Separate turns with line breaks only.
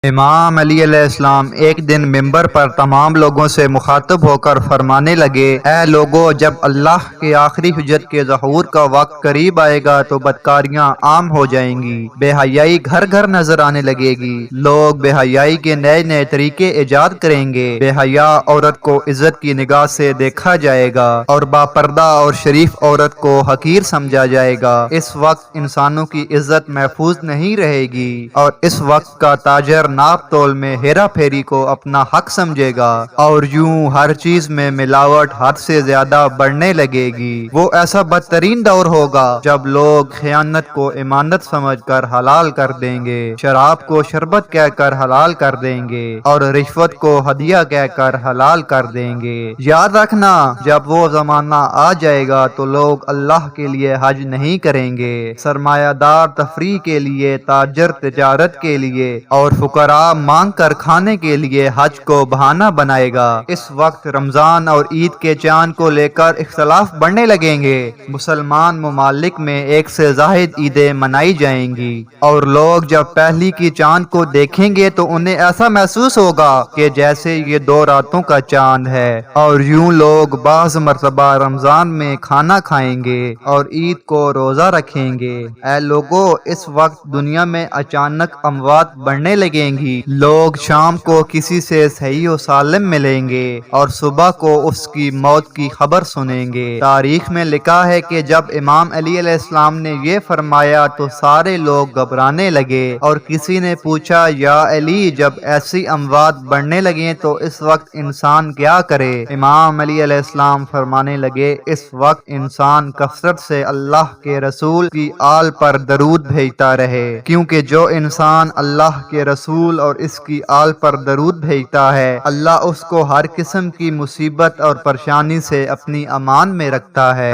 امام علی علیہ السلام ایک دن ممبر پر تمام لوگوں سے مخاطب ہو کر فرمانے لگے، اے لوگو، جب اللہ کے آخری حجت کے ظہور کا وقت قریب آئے گا تو بدکاریاں عام ہو جائیں گی، بے حیائی گھر گھر نظر آنے لگے گی، لوگ بے حیائی کے نئے نئے طریقے ایجاد کریں گے، بے حیا عورت کو عزت کی نگاہ سے دیکھا جائے گا اور باپردہ اور شریف عورت کو حقیر سمجھا جائے گا۔ اس وقت انسانوں کی عزت محفوظ نہیں رہے گی اور اس وقت کا تاجر ناپ تول میں ہیرا پھیری کو اپنا حق سمجھے گا اور یوں ہر چیز میں ملاوٹ حد سے زیادہ بڑھنے لگے گی۔ وہ ایسا بدترین دور ہوگا جب لوگ خیانت کو امانت سمجھ کر حلال کر دیں گے، شراب کو شربت کہہ کر حلال کر دیں گے اور رشوت کو ہدیہ کہہ کر حلال کر دیں گے۔ یاد رکھنا، جب وہ زمانہ آ جائے گا تو لوگ اللہ کے لیے حج نہیں کریں گے، سرمایہ دار تفریح کے لیے، تاجر تجارت کے لیے اور فقراء مانگ کر کھانے کے لیے حج کو بہانہ بنائے گا۔ اس وقت رمضان اور عید کے چاند کو لے کر اختلاف بڑھنے لگیں گے، مسلمان ممالک میں ایک سے زائد عیدیں منائی جائیں گی اور لوگ جب پہلی کی چاند کو دیکھیں گے تو انہیں ایسا محسوس ہوگا کہ جیسے یہ 2 راتوں کا چاند ہے، اور یوں لوگ بعض مرتبہ رمضان میں کھانا کھائیں گے اور عید کو روزہ رکھیں گے۔ اے لوگو، اس وقت دنیا میں اچانک اموات بڑھنے لگیں گی، لوگ شام کو کسی سے صحیح و سالم ملیں گے اور صبح کو اس کی موت کی خبر سنیں گے۔ تاریخ میں لکھا ہے کہ جب امام علی علیہ السلام نے یہ فرمایا تو سارے لوگ گھبرانے لگے اور کسی نے پوچھا، یا علی، جب ایسی اموات بڑھنے لگیں تو اس وقت انسان کیا کرے؟ امام علی علیہ السلام فرمانے لگے، اس وقت انسان کثرت سے اللہ کے رسول کی آل پر درود بھیجتا رہے، کیونکہ جو انسان اللہ کے رسول اور اس کی آل پر درود بھیجتا ہے، اللہ اس کو ہر قسم کی مصیبت اور پریشانی سے اپنی امان میں رکھتا ہے۔